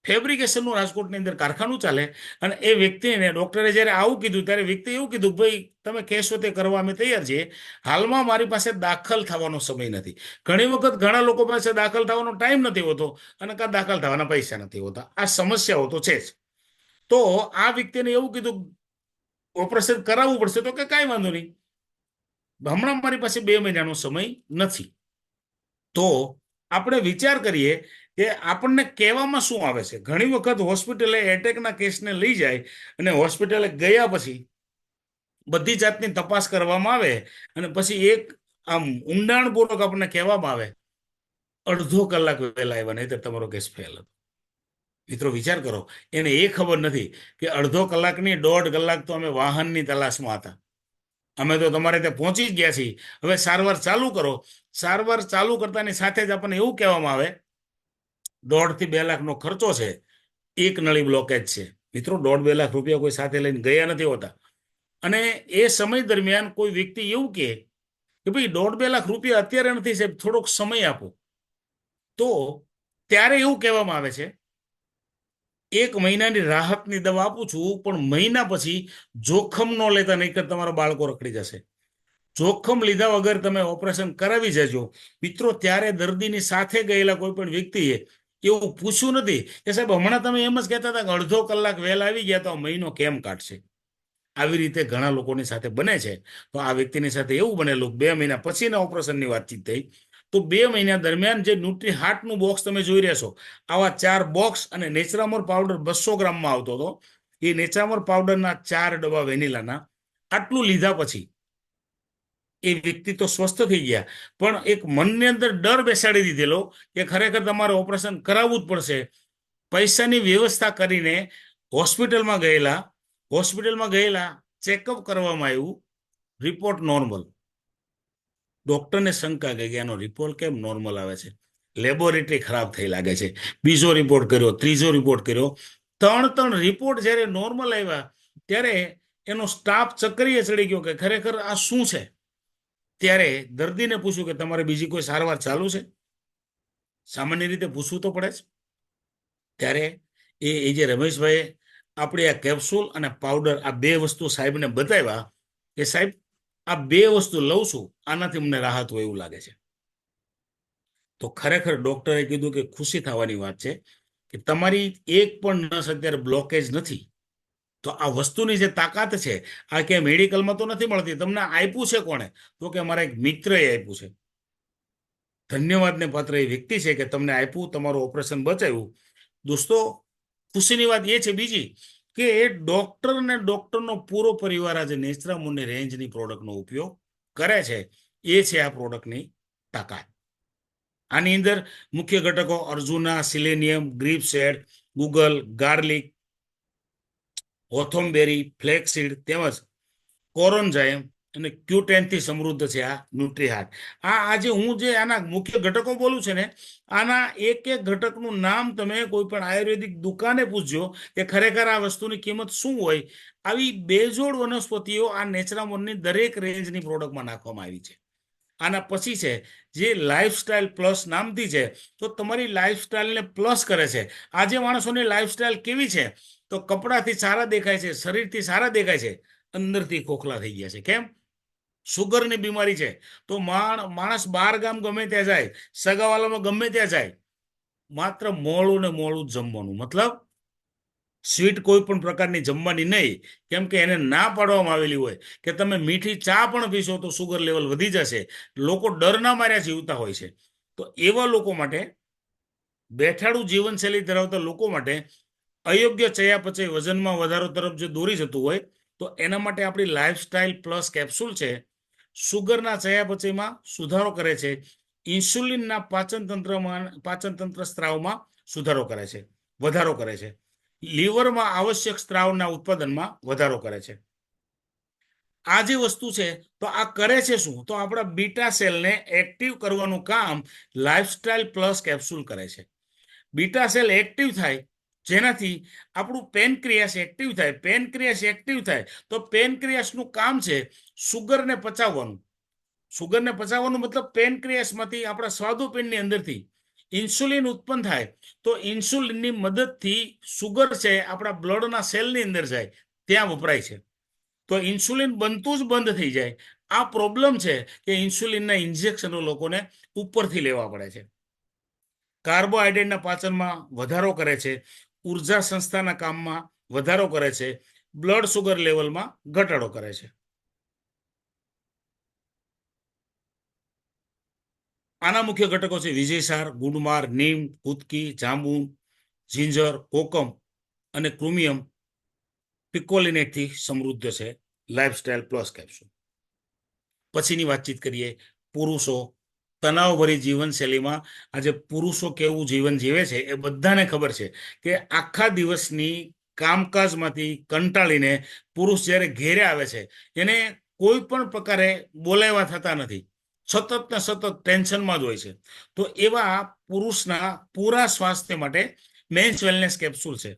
ફેબ્રિકેશનનું રાજકોટની અંદર કારખાનું ચાલે, અને એ વ્યક્તિને ડોક્ટરે જ્યારે આવું કીધું ત્યારે વ્યક્તિ એવું કીધું કે ભાઈ તમે કહેશો તે કરવા અમે તૈયાર છીએ, હાલમાં મારી પાસે દાખલ થવાનો સમય નથી. ઘણી વખત ઘણા લોકો પાસે દાખલ થવાનો ટાઈમ નથી હોતો અને કાં દાખલ થવાના પૈસા નથી હોતા. આ સમસ્યાઓ તો છે જ. તો આ વ્યક્તિને એવું કીધું ઓપરેશન કરાવવું પડશે, તો કે કાંઈ વાંધો નહીં, હમણાં મારી પાસે 2 મહિનાનો સમય નથી. તો આપણે વિચાર કરીએ કે આપણને કહેવામાં શું આવે છે. ઘણી વખત હોસ્પિટલે એટેકના કેસને લઈ જાય અને હોસ્પિટલે ગયા પછી બધી જાતની તપાસ કરવામાં આવે અને પછી એક આમ ઊંડાણપૂર્વક આપણને કહેવામાં આવે અડધો કલાક વહેલા આવ્યા, નહીં તો તમારો કેસ ફેલ હતો. મિત્રો વિચાર કરો, એને એ ખબર નથી કે અડધો કલાકની 1.5 કલાક તો અમે વાહનની તલાશમાં હતા, અમે તો તમારે ત્યાં પહોંચી જ ગયા છીએ, હવે સારવાર ચાલુ કરો. સારવાર ચાલુ કરતાની સાથે જ આપણને એવું કહેવામાં આવે 1.5 થી 2 લાખનો ખર્ચો છે, એક નળી બ્લોકેજ છે. મિત્રો 1.5-2 લાખ રૂપિયા કોઈ સાથે લઈને ગયા નથી હોતા. અને એ સમય દરમિયાન કોઈ વ્યક્તિ એવું કહે કે ભાઈ 1.5-2 લાખ રૂપિયા અત્યારે નથી સાહેબ, થોડોક સમય આપો. તો ત્યારે એવું કહેવામાં આવે છે 1 મહિનાની રાહતની દવા આપું છું, પણ મહિના પછી જોખમ ન લેતા, નહીં તમારા બાળકો રખડી જશે. જોખમ લીધા વગર તમે ઓપરેશન કરાવી જજો. મિત્રો ત્યારે દર્દીની સાથે ગયેલા કોઈ પણ વ્યક્તિએ એવું પૂછ્યું નથી કે સાહેબ હમણાં તમે એમ જ કહેતા હતા કે અડધો કલાક વહેલા આવી ગયા તો મહિનો કેમ કાઢશે. આવી રીતે ઘણા લોકોની સાથે બને છે. તો આ વ્યક્તિની સાથે એવું બનેલું 2 મહિના પછીના ઓપરેશનની વાતચીત થઈ. તો 2 મહિના દરમિયાન જે ન્યુટ્રી હાર્ટનું બોક્સ તમે જોઈ રહ્યા છો, આવા 4 બોક્સ અને નેચરામોર પાવડર 200 ગ્રામમાં આવતો હતો, એ નેચરામોર પાવડરના 4 ડબ્બા વેનીલાના, આટલું લીધા પછી એ વ્યક્તિ તો સ્વસ્થ થઈ ગયા, પણ એક મનની અંદર ડર બેસાડી દીધેલો કે ખરેખર તમારે ઓપરેશન કરાવવું જ પડશે. પૈસાની વ્યવસ્થા કરીને હોસ્પિટલમાં ગયેલા ચેકઅપ કરવામાં આવ્યું, રિપોર્ટ નોર્મલ. ડોક્ટરને શંકા કે આનો રિપોર્ટ કેમ નોર્મલ આવે છે, લેબોરેટરી ખરાબ થઈ લાગે છે. બીજો રિપોર્ટ કર્યો, ત્રીજો રિપોર્ટ કર્યો, 3 રિપોર્ટ જ્યારે નોર્મલ આવ્યા ત્યારે એનો સ્ટાફ ચક્રીએ ચડી ગયો કે ખરેખર આ શું છે. ત્યારે દર્દીને પૂછ્યું કે તમારે બીજી કોઈ સારવાર ચાલુ છે, સામાન્ય રીતે પૂછવું તો પડે જ. ત્યારે એ જે રમેશભાઈ આપણી આ કેપ્સ્યુલ અને પાવડર આ 2 વસ્તુ સાહેબને બતાવ્યા કે સાહેબ આ 2 વસ્તુ લઉં છું, આનાથી મને રાહત હોય એવું લાગે છે. તો ખરેખર ડોક્ટરે કીધું કે ખુશી થવાની વાત છે કે તમારી એક પણ નસ અત્યારે બ્લોકેજ નથી. તો આ વસ્તુની જે તાકાત છે આ ક્યાંય મેડિકલમાં તો નથી મળતી. તમને આપ્યું છે કોણે? તો કે મારા એક મિત્રએ આપ્યું છે. ધન્યવાદને પાત્ર એ વ્યક્તિ છે કે તમને આપ્યું, તમારું ઓપરેશન બચાવ્યું. દોસ્તો ખુશીની વાત એ છે બીજી કે એ ડોક્ટર અને ડોક્ટરનો પૂરો પરિવાર આજે નેત્રામુંની રેન્જની પ્રોડક્ટનો ઉપયોગ કરે છે. એ છે આ પ્રોડક્ટની તાકાત. આની અંદર મુખ્ય ઘટકો અર્જુના, સિલેનિયમ, ગ્રીપસેડ, ગુગલ, ગાર્લિક, ઓથોમબેરી, ફ્લેક્સીડ તેમજ કોરોનજાયમ અને ક્યુટેનથી સમૃદ્ધ છે આ ન્યુટ્રીહાર્ટ. આજે હું જે આના મુખ્ય ઘટકો બોલું છે ને, આના એક એક ઘટકનું નામ તમે કોઈ પણ આયુર્વેદિક દુકાને પૂછજો કે ખરેખર આ વસ્તુની કિંમત શું હોય. આવી બેજોડ વનસ્પતિઓ આ નેચરામોનની દરેક રેન્જની પ્રોડક્ટમાં નાખવામાં આવી છે. આના પછી છે જે લાઈફસ્ટાઈલ પ્લસ નામથી છે, તો તમારી લાઈફસ્ટાઈલને પ્લસ કરે છે. આજે માણસોની લાઈફસ્ટાઈલ કેવી છે? તો કપડાથી સારા દેખાય છે, શરીરથી સારા દેખાય છે, અંદરથી ખોખલા થઈ ગયા છે. કેમ? સુગરની બીમારી છે. તો માણસ 12 ગામ ગમે ત્યાં જાય, સગાવાલામાં ગમે ત્યાં જાય, માત્ર મોળું ને મોળું જ જમવાનું, મતલબ સ્વીટ કોઈ પણ પ્રકારની જમવાની નહીં. કેમ કે એને ના પાડવામાં આવેલી હોય કે તમે મીઠી ચા પણ પીશો તો સુગર લેવલ વધી જશે. લોકો ડરના માર્યા જીવતા હોય છે. તો એવા લોકો માટે, બેઠાડું જીવનશૈલી ધરાવતા લોકો માટે, અયોગ્ય ચયાપચય વજનમાં વધારો તરફ જે દોરી જતું હોય, તો એના માટે આપણી લાઈફસ્ટાઈલ પ્લસ કેપ્સ્યુલ છે. સુગરના ચયાપચયમાં સુધારો કરે છે, ઇન્સ્યુલિનના પાચનતંત્ર સ્ત્રાવમાં સુધારો કરે છે, વધારો કરે છે, લીવરમાં આવશ્યક સ્ત્રાવના ઉત્પાદનમાં વધારો કરે છે. આ જે વસ્તુ છે તો આ કરે છે શું? તો આપણા બીટા સેલને એક્ટિવ કરવાનું કામ લાઈફસ્ટાઈલ પ્લસ કેપ્સ્યુલ કરે છે. બીટા સેલ એક્ટિવ થાય જેનાથી આપણું પેનક્રિયાસ એક્ટિવ થાય. પેનક્રિયાસ એક્ટિવ થાય તો પેનક્રિયાસનું કામ છે સુગરને પચાવવાનું. સુગરને પચાવવાનું મતલબ પેનક્રિયાસમાંથી આપણા સ્વાદુપિંડની અંદરથી ઇન્સ્યુલિન ઉત્પન્ન થાય. તો ઇન્સ્યુલિનની મદદથી સુગર છે આપણા બ્લડના સેલની અંદર જાય, ત્યાં વપરાય છે. તો ઇન્સ્યુલિન બનતું જ બંધ થઈ જાય. આ પ્રોબ્લેમ છે કે ઇન્સ્યુલિનના ઇન્જેક્શનો લોકોને ઉપરથી લેવા પડે છે. કાર્બોહાઈડ્રેટના પાચનમાં વધારો કરે છે, ઉર્જા સંસ્થાના કામમાં વધારો કરે છે, બ્લડ સુગર લેવલમાં ઘટાડો કરે છે. આના મુખ્ય ઘટકો છે વિજયસાર, ગુડમાર, નીમ, કુતકી, જાંબુ, જિંજર, કોકમ અને ક્રુમિયમ પિકોલિનેટથી સમૃદ્ધ છે લાઇફસ્ટાઇલ પ્લસ કેપ્સ્યુલ. પછીની વાતચીત કરીએ પુરુષો. તણાવભરી જીવનશૈલીમાં આજે પુરુષો કેવું જીવન જીવે છે એ બધાને ખબર છે કે આખા દિવસની કામકાજમાંથી કંટાળીને પુરુષ જ્યારે ઘેરે આવે છે એને કોઈ પણ પ્રકારે બોલાવ્યા થતા નથી, સતત ને સતત ટેન્શનમાં જ હોય છે. તો એવા પુરુષના પૂરા સ્વાસ્થ્ય માટે મેન્સ વેલનેસ કેપ્સ્યુલ છે.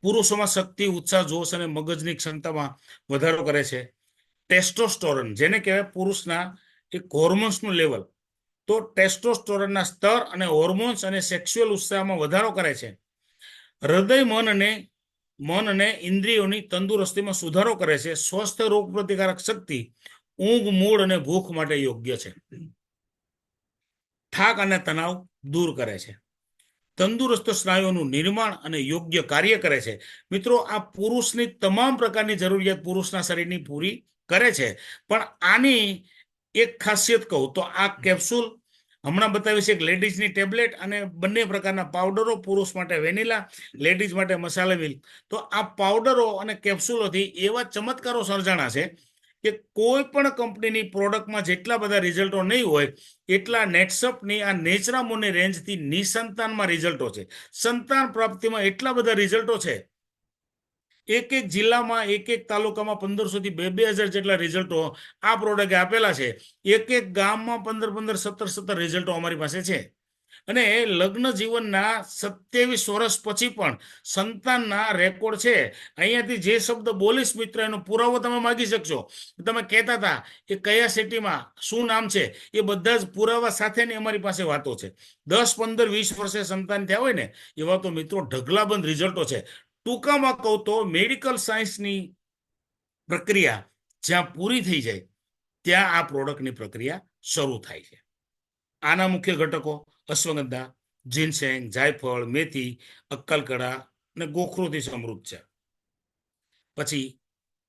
પુરુષોમાં શક્તિ, ઉત્સાહ, જોશ અને મગજની ક્ષમતામાં વધારો કરે છે. ટેસ્ટોસ્ટેરોન જેને કહેવાય પુરુષના એક હોર્મોન્સનું લેવલ, તો ટેસ્ટોસ્ટેરોનના સ્તર અને હોર્મોન્સ અને સેક્સ્યુઅલ ઉત્સાહમાં વધારો કરે છે. હૃદય, મન અને ઇન્દ્રિયોની તંદુરસ્તીમાં સુધારો કરે છે. સ્વસ્થ રોગ પ્રતિકારક શક્તિ, ઊંઘ, મૂડ અને ભૂખ માટે યોગ્ય છે. થાક અને તણાવ દૂર કરે છે. તંદુરસ્ત સ્નાયુઓનું નિર્માણ અને યોગ્ય કાર્ય કરે છે. મિત્રો, આ પુરુષની તમામ પ્રકારની જરૂરિયાત પુરુષના શરીરની પૂરી કરે છે. પણ આની એક ખાસિયત કહું તો આ કેપ્સ્યુલ હમણાં બતાવી છે, એક લેડીઝની ટેબ્લેટ અને બંને પ્રકારના પાવડરો, પુરુષ માટે વેનીલા, લેડીઝ માટે મસાલા મિલ્ક. તો આ પાવડરો અને કેપ્સ્યુલોથી એવા ચમત્કારો સર્જાણા છે કે કોઈ પણ કંપનીની પ્રોડક્ટમાં જેટલા બધા રિઝલ્ટો નહીં હોય એટલા નેટસપની આ નેચરામોની રેન્જથી નિસંતાનમાં રિઝલ્ટો છે. સંતાન પ્રાપ્તિમાં એટલા બધા રિઝલ્ટો છે. એક એક જિલ્લામાં, એક એક તાલુકામાં 1500 થી 2000 જેટલા રિઝલ્ટો આ પ્રોડક્ટે આપેલા છે. એક એક ગામમાં 15 17 રિઝલ્ટો અમારી પાસે છે. અને લગ્ન જીવનના 27 વર્ષ પછી પણ સંતાનના રેકોર્ડ છે. અહીંયાથી જે શબ્દ બોલીશ મિત્ર એનો પુરાવો તમે માગી શકશો. તમે કહેતા હતા કે કયા સિટીમાં શું નામ છે, એ બધા જ પુરાવા સાથેની અમારી પાસે વાતો છે. 10 15 20 વર્ષે સંતાન થયા હોય ને એવા તો મિત્રો ઢગલાબંધ રિઝલ્ટો છે. ટૂંકામાં કહું તો મેડિકલ સાયન્સની પ્રક્રિયા જ્યાં પૂરી થઈ જાય ત્યાં આ પ્રોડક્ટની પ્રક્રિયા શરૂ થાય છે. આના મુખ્ય ઘટકો અશ્વગંધા, જીનસેંગ, જાયફળ, મેથી, અક્કલકડા અને ગોખરુથી સમૃદ્ધ છે. પછી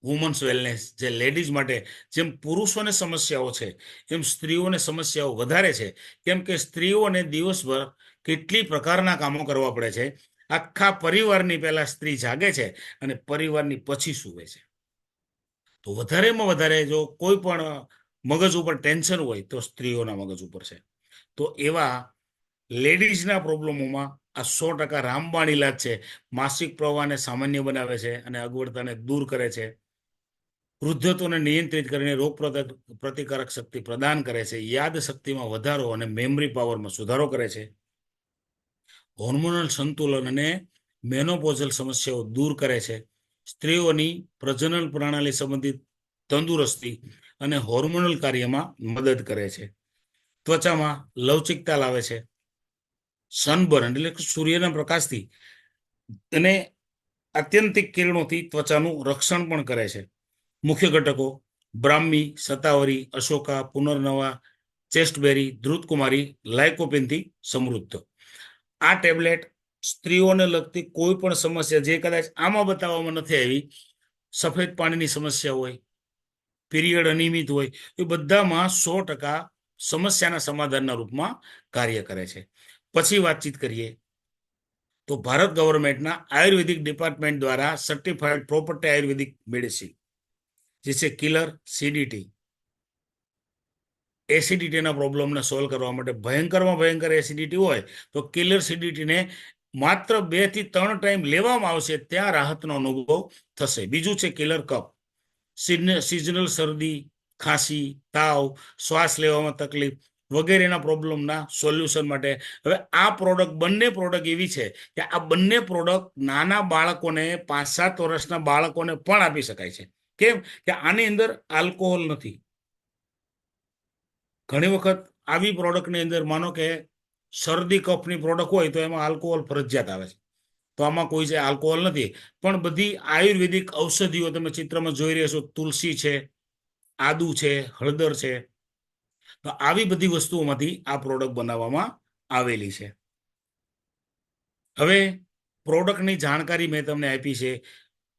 વુમન્સ વેલનેસ, જે લેડીઝ માટે જેમ પુરુષોને સમસ્યાઓ છે એમ સ્ત્રીઓને સમસ્યાઓ વધારે છે. કેમ કે સ્ત્રીઓને દિવસભર કેટલી પ્રકારના કામો કરવા પડે છે. આખા પરિવારની પહેલા સ્ત્રી જાગે છે અને પરિવારની પછી સૂવે છે. તો વધારેમાં વધારે જો કોઈ પણ મગજ ઉપર ટેન્શન હોય તો સ્ત્રીઓના મગજ ઉપર છે. તો એવા લેડીઝના પ્રોબ્લેમોમાં આ 100% રામબાણ ઇલાજ છે. માસિક પ્રવાહને સામાન્ય બનાવે છે અને અગવડતાને દૂર કરે છે. વૃદ્ધત્વને નિયંત્રિત કરીને રોગ પ્રતિકારક શક્તિ પ્રદાન કરે છે. યાદ શક્તિમાં વધારો અને મેમરી પાવરમાં સુધારો કરે છે. હોર્મોનલ સંતુલન અને મેનોપોઝલ સમસ્યાઓ દૂર કરે છે. સ્ત્રીઓની પ્રજનન પ્રણાલી સંબંધિત તંદુરસ્તી અને હોર્મોનલ કાર્યમાં મદદ કરે છે. ત્વચામાં લવચિકતા લાવે છે. સનબર્ન એટલે કે સૂર્યના પ્રકાશથી અને આત્યંતિક કિરણોથી ત્વચાનું રક્ષણ પણ કરે છે. મુખ્ય ઘટકો બ્રાહ્મી, શતાવરી, અશોકા, પુનર્નવા, ચેસ્ટબેરી, ધ્રુતકુમારી, લાઇકોપિનથી સમૃદ્ધ. આ ટેબ્લેટ સ્ત્રીઓને લગતી કોઈ પણ સમસ્યા જે કદાચ આમાં બતાવવામાં નથી આવી, સફેદ પાણીની સમસ્યા હોય, પીરિયડ અનિયમિત હોય, એ બધામાં 100% સમસ્યાના સમાધાનના રૂપમાં કાર્ય કરે છે. પછી વાતચીત કરીએ તો ભારત ગવર્મેન્ટના આયુર્વેદિક ડિપાર્ટમેન્ટ દ્વારા સર્ટિફાઈડ પ્રોપર્ટી આયુર્વેદિક મેડિસિન જે છે કિલર સીડીટી, એસિડિટીના પ્રોબ્લેમને સોલ્વ કરવા માટે ભયંકરમાં ભયંકર એસિડિટી હોય તો કિલર સીડીટીને માત્ર 2 થી 3 ટાઈમ લેવામાં આવશે ત્યાં રાહતનો અનુભવ થશે. બીજું છે કિલર કફ, સિઝનલ શરદી, ખાંસી, તાવ, શ્વાસ લેવામાં તકલીફ, વગેરેના પ્રોબ્લેમના સોલ્યુશન માટે. હવે આ પ્રોડક્ટ, બંને પ્રોડક્ટ એવી છે કે આ બંને પ્રોડક્ટ નાના બાળકોને, 5-7 વર્ષના બાળકોને પણ આપી શકાય છે. કેમ કે આની અંદર આલ્કોહોલ નથી. ઘણી વખત આવી પ્રોડક્ટની અંદર માનો કે શરદી કફની પ્રોડક્ટ હોય તો એમાં આલ્કોહોલ ફરજિયાત આવે છે, તો આમાં કોઈ છે આલ્કોહોલ નથી. પણ બધી આયુર્વેદિક ઔષધિઓ તમે ચિત્રમાં જોઈ રહ્યા છો, તુલસી છે, આદુ છે, હળદર છે, તો આવી બધી વસ્તુઓમાંથી આ પ્રોડક્ટ બનાવવામાં આવેલી છે. હવે પ્રોડક્ટની જાણકારી મેં તમને આપી છે,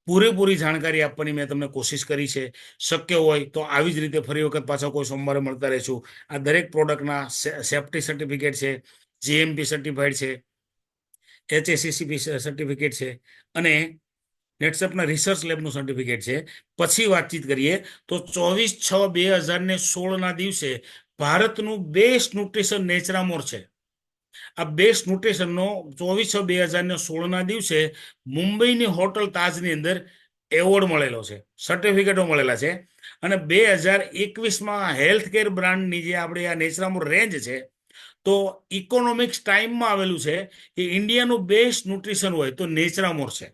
પૂરેપૂરી જાણકારી આપવાની મેં તમને કોશિશ કરી છે. શક્ય હોય તો આવી જ રીતે ફરી વખત પાછા કોઈ સોમવારે મળતા રહેશું. આ દરેક પ્રોડક્ટના સેફ્ટી સર્ટિફિકેટ છે, જીએમપી સર્ટિફાઈડ છે, HACCP સર્ટિફિકેટ છે અને નેટસેપના રિસર્ચ લેબનું સર્ટિફિકેટ છે. પછી વાતચીત કરીએ તો 24/6/2016 દિવસે ભારતનું બેસ્ટ ન્યુટ્રિશન નેચરામોર છે. આ બેસ્ટ ન્યુટ્રિશનનો 24/6/2016 દિવસે મુંબઈની હોટલ તાજની અંદર એવોર્ડ મળેલો છે, સર્ટિફિકેટો મળેલા છે. અને 2021માં હેલ્થ કેર બ્રાન્ડની જે આપણી આ નેચરામોર રેન્જ છે, તો ઇકોનોમિક્સ ટાઈમમાં આવેલું છે કે ઇન્ડિયાનું બેસ્ટ ન્યુટ્રિશન હોય તો નેચરામોર છે.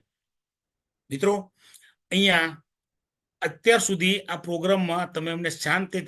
મિત્રો, અહીંયા અત્યાર સુધી આ પ્રોગ્રામમાં તમે અમને શાંતિથી